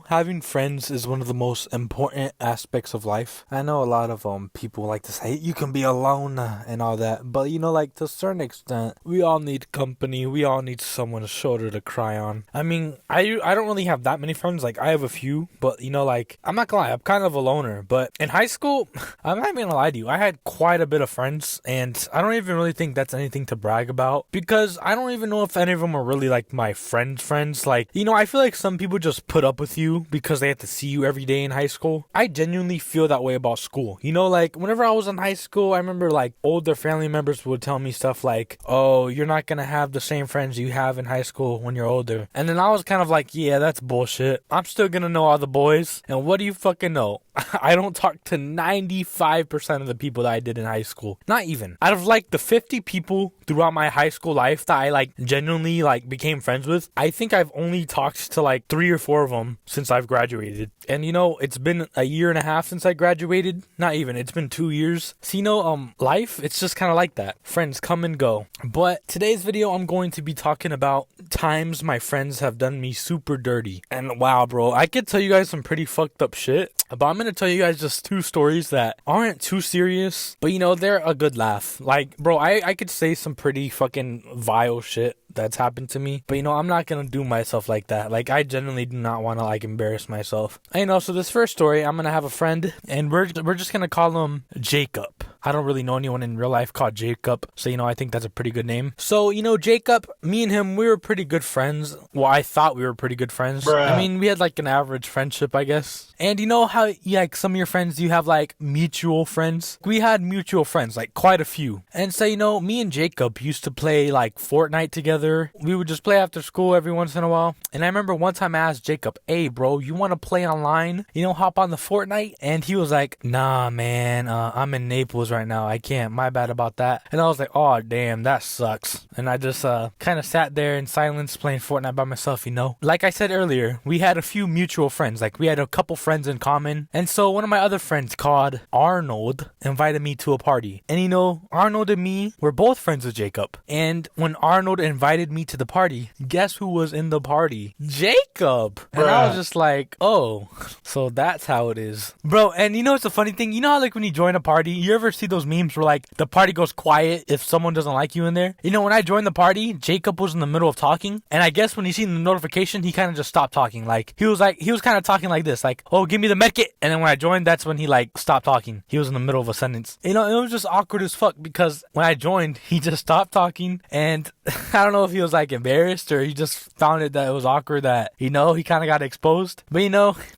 Having friends is one of the most important aspects of life. I know a lot of people like to say you can be alone and all that, but like to a certain extent, we all need company. We all need someone's shoulder to cry on. I mean, I don't really have that many friends. Like I have a few, but like I'm not gonna lie, I'm kind of a loner. But in high school, I'm not even gonna lie to you, I had quite a bit of friends, and I don't even really think that's anything to brag about because I don't even know if any of them are really like my friends. Like I feel like some people just put up with you because they have to see you every day in high school. I genuinely feel that way about school. Like whenever I was in high school, I remember like older family members would tell me stuff like, oh, you're not gonna have the same friends you have in high school when you're older. And then I was kind of like, yeah, that's bullshit. I'm still gonna know all the boys. And what do you fucking know? I don't talk to 95% of the people that I did in high school. Not even. Out of like the 50 people throughout my high school life that I like genuinely like became friends with, I think I've only talked to like 3 or 4 of them since I've graduated. And it's been a year and a half since I graduated. Not even. It's been 2 years. So life, it's just kind of like that. Friends come and go. But today's video, I'm going to be talking about times my friends have done me super dirty. And wow, bro, I could tell you guys some pretty fucked up shit, but I'm going to tell you guys just 2 stories that aren't too serious, but they're a good laugh. Like, bro, I could say some pretty fucking vile shit that's happened to me, but I'm not gonna do myself like that. Like, I genuinely do not want to like embarrass myself. So this first story, I'm gonna have a friend, and we're just gonna call him Jacob. I don't really know anyone in real life called Jacob, so I think that's a pretty good name. So Jacob, me and him, we were pretty good friends. Well, I thought we were pretty good friends. Bruh. I mean, we had like an average friendship, I guess. And how like some of your friends, you have like mutual friends. We had mutual friends, like quite a few. And so me and Jacob used to play like Fortnite together. We would just play after school every once in a while. And I remember one time I asked Jacob, hey bro, you want to play online? Hop on the Fortnite? And he was like, nah man, I'm in Naples right now. I can't. My bad about that. And I was like, oh damn, that sucks. And I just kind of sat there in silence playing Fortnite by myself, Like I said earlier, we had a few mutual friends. Like we had a couple friends in common. And so one of my other friends called Arnold invited me to a party. And Arnold and me were both friends with Jacob. And when Arnold invited me to the party, guess who was in the party? Jacob. And I was just like, oh, so that's how it is, bro. And it's a funny thing, how like when you join a party, you ever see those memes where like the party goes quiet if someone doesn't like you in there? When I joined the party, Jacob was in the middle of talking, and I guess when he seen the notification, he kind of just stopped talking. Like he was kind of talking like this, like, oh, give me the medkit. And then when I joined, that's when he like stopped talking. He was in the middle of a sentence. It was just awkward as fuck because when I joined, he just stopped talking, and I don't know if he was like embarrassed or he just found it that it was awkward that he kind of got exposed. But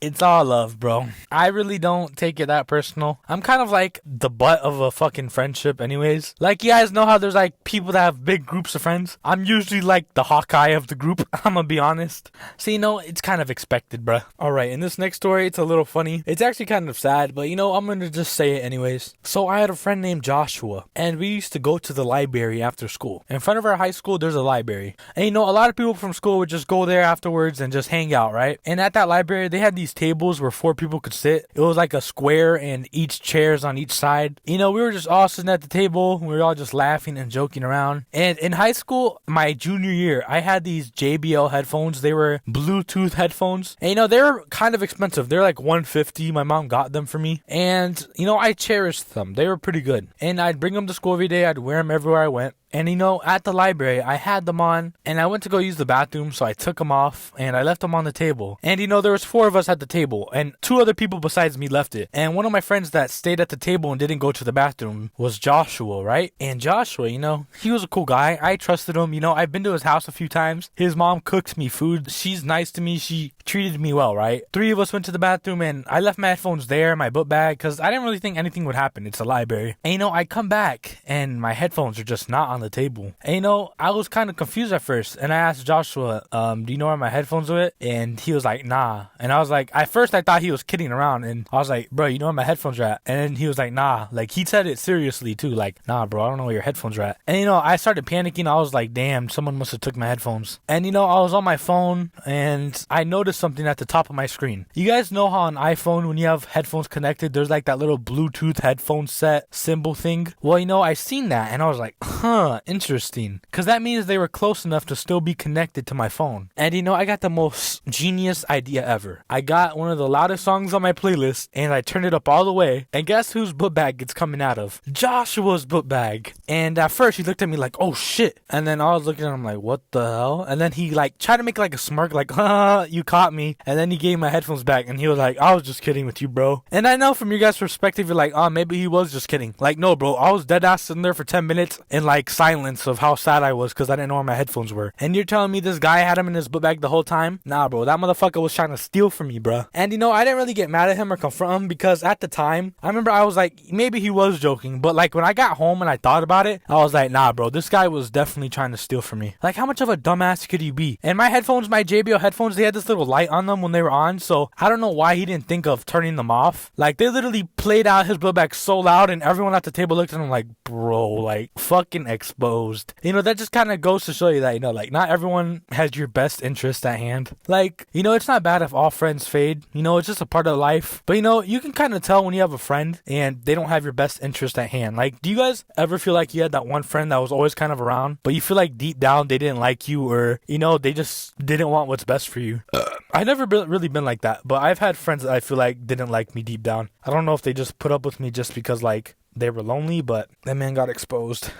it's all love, bro. I really don't take it that personal. I'm kind of like the butt of a fucking friendship anyways. Like, you guys know how there's like people that have big groups of friends? I'm usually like the Hawkeye of the group. I'm gonna be honest. So it's kind of expected, bruh. Alright, in this next story, it's a little funny. It's actually kind of sad, but I'm gonna just say it anyways. So I had a friend named Joshua, and we used to go to the library after school. In front of our high school, there's a library. And a lot of people from school would just go there afterwards and just hang out, right? And at that library, they had these tables where 4 people could sit. It was like a square and each chairs on each side. We were just all sitting at the table. We were all just laughing and joking around. And in high school, my junior year, I had these JBL headphones. They were Bluetooth headphones. And they were kind of expensive. They're like $150. My mom got them for me. And I cherished them. They were pretty good. And I'd bring them to school every day. I'd wear them everywhere I went. And at the library, I had them on, and I went to go use the bathroom, so I took them off, and I left them on the table. And there was 4 of us at the table, and 2 other people besides me left it. And one of my friends that stayed at the table and didn't go to the bathroom was Joshua, right? And Joshua, he was a cool guy. I trusted him. I've been to his house a few times. His mom cooks me food. She's nice to me. She treated me well, right? 3 of us went to the bathroom, and I left my headphones there, my book bag, because I didn't really think anything would happen. It's a library. And I come back, and my headphones are just not on the table. And I was kind of confused at first, and I asked Joshua, do you know where my headphones are at? And he was like, nah. And I was like, at first I thought he was kidding around, and I was like, bro, you know where my headphones are at? And then he was like, nah. Like, he said it seriously too, like, nah bro, I don't know where your headphones are at. And I started panicking. I was like, damn, someone must have took my headphones. And I was on my phone, and I noticed something at the top of my screen. You guys know how on iPhone, when you have headphones connected, there's like that little Bluetooth headphone set symbol thing? Well, I seen that, and I was like, huh. Huh, interesting. Because that means they were close enough to still be connected to my phone. And I got the most genius idea ever. I got one of the loudest songs on my playlist, and I turned it up all the way. And guess whose book bag it's coming out of? Joshua's book bag. And at first, he looked at me like, oh shit. And then I was looking at him like, what the hell? And then he tried to make a smirk, like, you caught me. And then he gave my headphones back, and he was like, I was just kidding with you, bro. And I know from your guys' perspective, you're like, oh, maybe he was just kidding. Like, no, bro, I was dead ass sitting there for 10 minutes in silence of how sad I was because I didn't know where my headphones were. And you're telling me this guy had him in his book bag the whole time? Nah, bro, that motherfucker was trying to steal from me, bro. And I didn't really get mad at him or confront him because at the time, I remember I was like, maybe he was joking. But when I got home and I thought about it, I was like, nah, bro, this guy was definitely trying to steal from me. How much of a dumbass could you be? And my headphones, my JBL headphones, they had this little light on them when they were on. So I don't know why he didn't think of turning them off. They literally played out his book bag so loud and everyone at the table looked at him like, bro, fucking exposed. That just kind of goes to show you that, not everyone has your best interest at hand. It's not bad if all friends fade. It's just a part of life. But, you can kind of tell when you have a friend and they don't have your best interest at hand. Do you guys ever feel like you had that one friend that was always kind of around, but you feel like deep down they didn't like you or, they just didn't want what's best for you? I never really been like that, but I've had friends that I feel like didn't like me deep down. I don't know if they just put up with me just because, they were lonely, but that man got exposed.